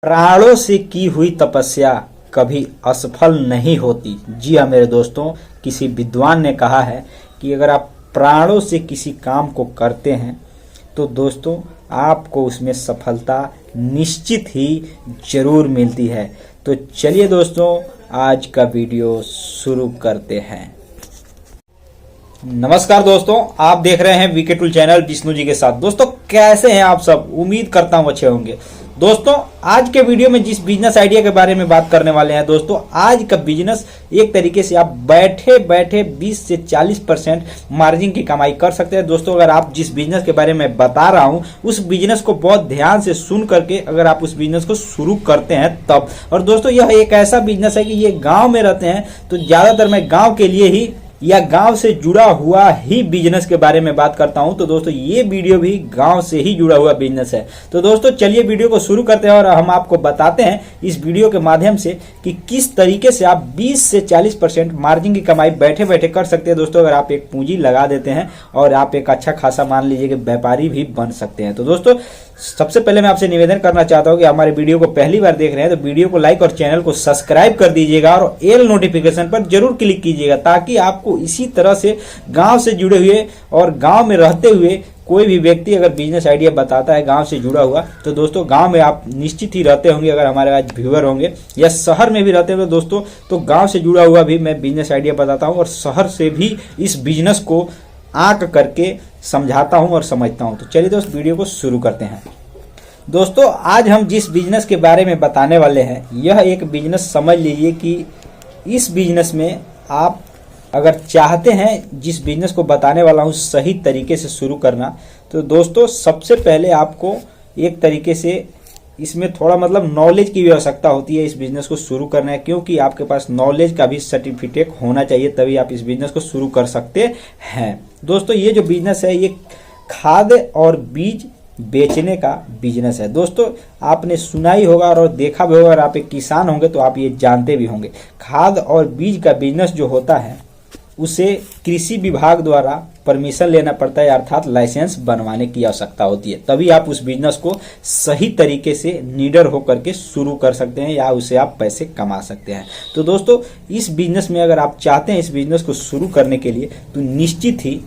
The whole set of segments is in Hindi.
प्राणों से की हुई तपस्या कभी असफल नहीं होती। जी हाँ मेरे दोस्तों, किसी विद्वान ने कहा है कि अगर आप प्राणों से किसी काम को करते हैं तो दोस्तों आपको उसमें सफलता निश्चित ही जरूर मिलती है। तो चलिए दोस्तों, आज का वीडियो शुरू करते हैं। नमस्कार दोस्तों, आप देख रहे हैं VK tool channel Vishnu ji के साथ। दोस्तों कैसे हैं आप सब? उम्मीद करता हूं अच्छे होंगे। दोस्तों आज के वीडियो में जिस बिजनेस आइडिया के बारे में बात करने वाले हैं दोस्तों, आज का बिजनेस एक तरीके से आप बैठे बैठे 20 से 40% मार्जिन की कमाई कर सकते हैं। दोस्तों अगर आप जिस बिजनेस के बारे में बता रहा हूं उस बिजनेस को बहुत ध्यान से सुन करके अगर आप उस बिजनेस को शुरू करते हैं तब। और दोस्तों यह एक ऐसा बिजनेस है कि ये गांव में रहते हैं तो ज्यादातर मैं गांव के लिए ही या गांव से जुड़ा हुआ ही बिजनेस के बारे में बात करता हूं। तो दोस्तों ये वीडियो भी गांव से ही जुड़ा हुआ बिजनेस है। तो दोस्तों चलिए वीडियो को शुरू करते हैं और हम आपको बताते हैं इस वीडियो के माध्यम से कि किस तरीके से आप 20 से 40% मार्जिन की कमाई बैठे बैठे कर सकते हैं। दोस्तों अगर आप एक पूंजी लगा देते हैं और आप एक अच्छा खासा मान लीजिए कि व्यापारी भी बन सकते हैं। तो दोस्तों सबसे पहले मैं आपसे निवेदन करना चाहता हूं कि हमारे वीडियो को पहली बार देख रहे हैं तो वीडियो को लाइक और चैनल को सब्सक्राइब कर दीजिएगा और एल नोटिफिकेशन पर जरूर क्लिक कीजिएगा ताकि आपको इसी तरह से गांव से जुड़े हुए और गांव में रहते हुए कोई भी व्यक्ति अगर बिजनेस आइडिया बताता है गांव से जुड़ा हुआ तो दोस्तों गांव में आप निश्चित ही रहते होंगे अगर हमारे आज व्यूअर होंगे, या शहर में भी रहते होंगे दोस्तों तो गांव से जुड़ा हुआ भी मैं बिजनेस आइडिया बताता हूं और शहर से भी इस बिजनेस को आंक करके समझाता हूं और समझता हूं। तो चलिए दोस्त वीडियो को शुरू करते हैं। दोस्तों आज हम जिस बिजनेस के बारे में बताने वाले हैं यह एक बिजनेस समझ लीजिए कि इस बिजनेस में आप अगर चाहते हैं जिस बिजनेस को बताने वाला हूं सही तरीके से शुरू करना तो दोस्तों सबसे पहले आपको एक तरीके से इसमें थोड़ा मतलब नॉलेज की भी आवश्यकता होती है इस बिजनेस को शुरू करना है, क्योंकि आपके पास नॉलेज का भी सर्टिफिकेट होना चाहिए तभी आप इस बिजनेस को शुरू कर सकते हैं। दोस्तों ये जो बिजनेस है ये खाद्य और बीज बेचने का बिजनेस है। दोस्तों आपने सुना ही होगा और देखा भी होगा, अगर आप एक किसान होंगे तो आप ये जानते भी होंगे। खाद और बीज का बिजनेस जो होता है उसे कृषि विभाग द्वारा परमिशन लेना पड़ता है, अर्थात लाइसेंस बनवाने की आवश्यकता होती है, तभी आप उस बिजनेस को सही तरीके से निडर होकर के शुरू कर सकते हैं या उसे आप पैसे कमा सकते हैं। तो दोस्तों इस बिजनेस में अगर आप चाहते हैं इस बिजनेस को शुरू करने के लिए तो निश्चित ही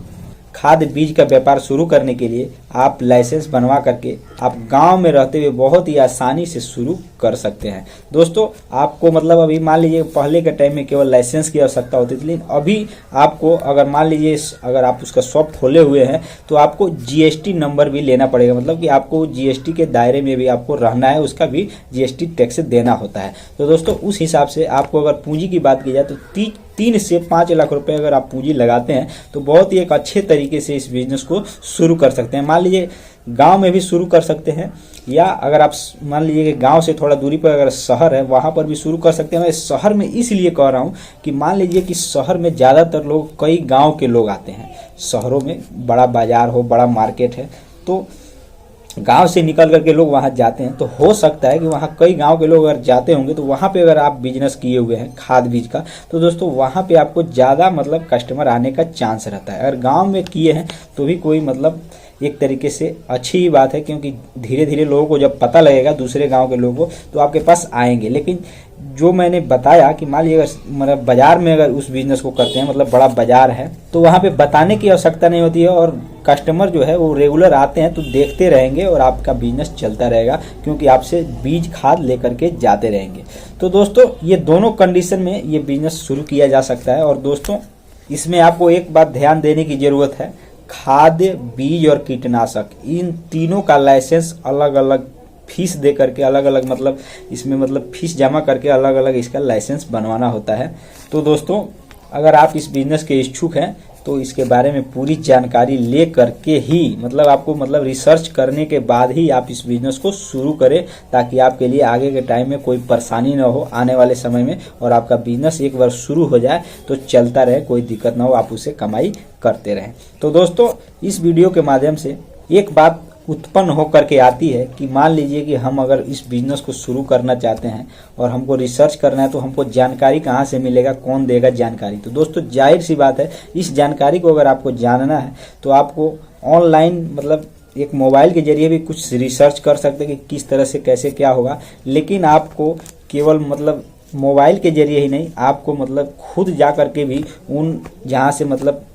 खाद बीज का व्यापार शुरू करने के लिए आप लाइसेंस बनवा करके आप गांव में रहते हुए बहुत ही आसानी से शुरू कर सकते हैं। दोस्तों आपको मतलब अभी मान लीजिए पहले के टाइम में केवल लाइसेंस की आवश्यकता होती थी, लेकिन अभी आपको अगर मान लीजिए अगर आप उसका शॉप खोले हुए हैं तो आपको जीएसटी नंबर भी लेना पड़ेगा, मतलब कि आपको जीएसटी के दायरे में भी आपको रहना है, उसका भी जीएसटी टैक्स देना होता है। तो दोस्तों उस हिसाब से आपको अगर पूंजी की बात की जाए तो 3 से 5 लाख रुपए अगर आप पूंजी लगाते हैं तो बहुत ही एक अच्छे तरीके से इस बिजनेस को शुरू कर सकते हैं। मान लीजिए गांव में भी शुरू कर सकते हैं, या अगर आप मान लीजिए कि गांव से थोड़ा दूरी पर अगर शहर है वहां पर भी शुरू कर सकते हैं। मैं शहर में इसलिए कह रहा हूं कि मान लीजिए कि शहर में ज्यादातर लोग कई गांव के लोग आते हैं, शहरों में बड़ा बाजार हो, बड़ा मार्केट है, तो गांव से निकल करके लोग वहां जाते हैं। तो हो सकता है कि वहां कई गांव के लोग अगर जाते होंगे तो वहां पे अगर आप बिजनेस किए हुए हैं खाद बीज का तो दोस्तों वहां पे आपको ज्यादा मतलब कस्टमर आने का चांस रहता है। अगर गांव में किए हैं तो भी कोई मतलब एक तरीके से अच्छी ही बात है, क्योंकि धीरे धीरे लोगों को जब पता लगेगा दूसरे गांव के लोगों को तो आपके पास आएंगे। लेकिन जो मैंने बताया कि मान लीजिए मतलब बाजार में अगर उस बिजनेस को करते हैं, मतलब बड़ा बाजार है, तो वहां पे बताने की आवश्यकता नहीं होती है और कस्टमर जो है वो रेगुलर आते हैं तो देखते रहेंगे और आपका बिजनेस चलता रहेगा, क्योंकि आपसे बीज खाद लेकर के जाते रहेंगे। तो दोस्तों ये दोनों कंडीशन में ये बिजनेस शुरू किया जा सकता है। और दोस्तों इसमें आपको एक बात ध्यान देने की जरूरत है, खाद्य बीज और कीटनाशक इन तीनों का लाइसेंस अलग अलग फीस दे करके अलग अलग मतलब इसमें मतलब फीस जमा करके अलग अलग इसका लाइसेंस बनवाना होता है। तो दोस्तों अगर आप इस बिजनेस के इच्छुक हैं तो इसके बारे में पूरी जानकारी ले करके ही मतलब आपको मतलब रिसर्च करने के बाद ही आप इस बिजनेस को शुरू करें, ताकि आपके लिए आगे के टाइम में कोई परेशानी ना हो आने वाले समय में, और आपका बिजनेस एक बार शुरू हो जाए तो चलता रहे, कोई दिक्कत ना हो, आप उसे कमाई करते रहें। तो दोस्तों इस वीडियो के माध्यम से एक बात उत्पन्न होकर के आती है कि मान लीजिए कि हम अगर इस बिजनेस को शुरू करना चाहते हैं और हमको रिसर्च करना है तो हमको जानकारी कहाँ से मिलेगा, कौन देगा जानकारी? तो दोस्तों जाहिर सी बात है इस जानकारी को अगर आपको जानना है तो आपको ऑनलाइन मतलब एक मोबाइल के जरिए भी कुछ रिसर्च कर सकते हैं कि किस तरह से कैसे क्या होगा, लेकिन आपको केवल मतलब मोबाइल के जरिए ही नहीं, आपको मतलब खुद जा करके भी उन जहाँ से मतलब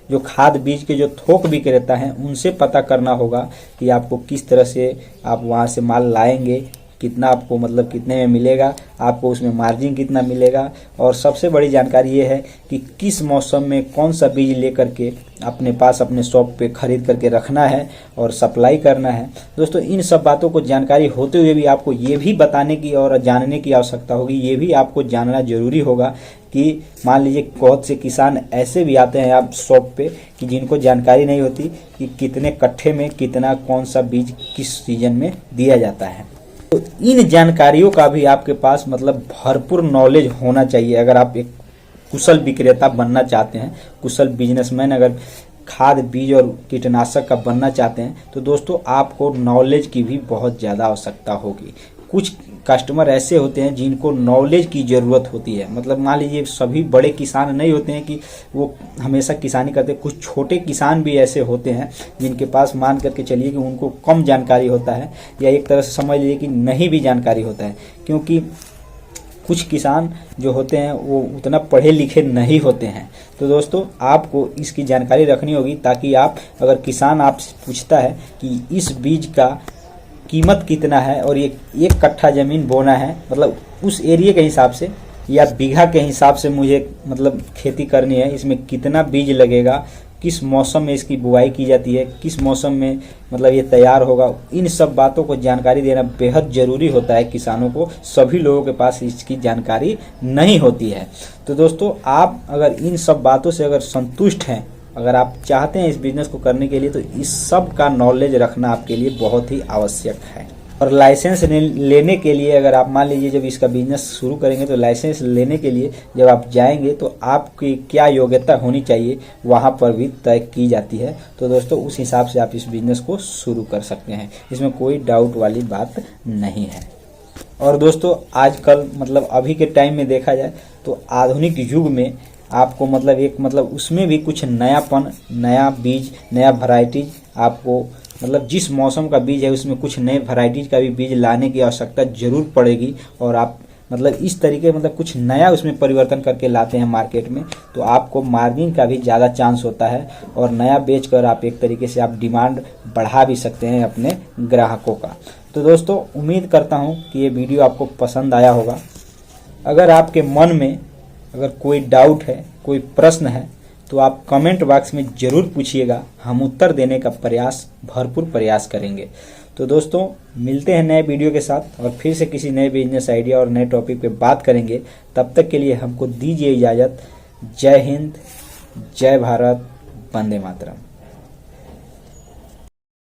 जो खाद बीज के जो थोक विक्रेता हैं उनसे पता करना होगा कि आपको किस तरह से आप वहाँ से माल लाएंगे, कितना आपको मतलब कितने में मिलेगा, आपको उसमें मार्जिन कितना मिलेगा। और सबसे बड़ी जानकारी ये है कि किस मौसम में कौन सा बीज लेकर के अपने पास अपने शॉप पे खरीद करके रखना है और सप्लाई करना है। दोस्तों इन सब बातों को जानकारी होते हुए भी आपको ये भी बताने की और जानने की आवश्यकता होगी, ये भी आपको जानना जरूरी होगा कि मान लीजिए बहुत से किसान ऐसे भी आते हैं आप शॉप पे कि जिनको जानकारी नहीं होती कि कितने कट्ठे में कितना कौन सा बीज किस सीजन में दिया जाता है। तो इन जानकारियों का भी आपके पास मतलब भरपूर नॉलेज होना चाहिए। अगर आप एक कुशल विक्रेता बनना चाहते हैं, कुशल बिजनेसमैन अगर खाद बीज और कीटनाशक का बनना चाहते हैं, तो दोस्तों आपको नॉलेज की भी बहुत ज़्यादा आवश्यकता होगी। कुछ कस्टमर ऐसे होते हैं जिनको नॉलेज की ज़रूरत होती है, मतलब मान लीजिए सभी बड़े किसान नहीं होते हैं कि वो हमेशा किसानी करते, कुछ छोटे किसान भी ऐसे होते हैं जिनके पास मान करके चलिए कि उनको कम जानकारी होता है, या एक तरह से समझ लीजिए कि नहीं भी जानकारी होता है, क्योंकि कुछ किसान जो होते हैं वो उतना पढ़े लिखे नहीं होते हैं। तो दोस्तों आपको इसकी जानकारी रखनी होगी, ताकि आप अगर किसान आपसे पूछता है कि इस बीज का कीमत कितना है और ये 1 कट्ठा ज़मीन बोना है, मतलब उस एरिया के हिसाब से या बीघा के हिसाब से मुझे मतलब खेती करनी है, इसमें कितना बीज लगेगा, किस मौसम में इसकी बुआई की जाती है, किस मौसम में मतलब ये तैयार होगा, इन सब बातों को जानकारी देना बेहद ज़रूरी होता है किसानों को। सभी लोगों के पास इसकी जानकारी नहीं होती है। तो दोस्तों आप अगर इन सब बातों से अगर संतुष्ट हैं, अगर आप चाहते हैं इस बिज़नेस को करने के लिए, तो इस सब का नॉलेज रखना आपके लिए बहुत ही आवश्यक है। और लाइसेंस लेने के लिए अगर आप मान लीजिए जब इसका बिजनेस शुरू करेंगे, तो लाइसेंस लेने के लिए जब आप जाएंगे तो आपकी क्या योग्यता होनी चाहिए वहाँ पर भी तय की जाती है। तो दोस्तों उस हिसाब से आप इस बिज़नेस को शुरू कर सकते हैं, इसमें कोई डाउट वाली बात नहीं है। और दोस्तों आजकल मतलब अभी के टाइम में देखा जाए तो आधुनिक युग में आपको मतलब एक मतलब उसमें भी कुछ नयापन, नया बीज, नया वैरायटीज, आपको मतलब जिस मौसम का बीज है उसमें कुछ नए वैरायटीज का भी बीज लाने की आवश्यकता जरूर पड़ेगी। और आप मतलब इस तरीके मतलब कुछ नया उसमें परिवर्तन करके लाते हैं मार्केट में, तो आपको मार्जिन का भी ज़्यादा चांस होता है और नया बेचकर आप एक तरीके से आप डिमांड बढ़ा भी सकते हैं अपने ग्राहकों का। तो दोस्तों उम्मीद करता हूँ कि ये वीडियो आपको पसंद आया होगा। अगर आपके मन में अगर कोई डाउट है, कोई प्रश्न है, तो आप कमेंट बॉक्स में ज़रूर पूछिएगा, हम उत्तर देने का भरपूर प्रयास करेंगे। तो दोस्तों मिलते हैं नए वीडियो के साथ और फिर से किसी नए बिजनेस आइडिया और नए टॉपिक पे बात करेंगे। तब तक के लिए हमको दीजिए इजाज़त। जय हिंद, जय भारत, वंदे मातरम।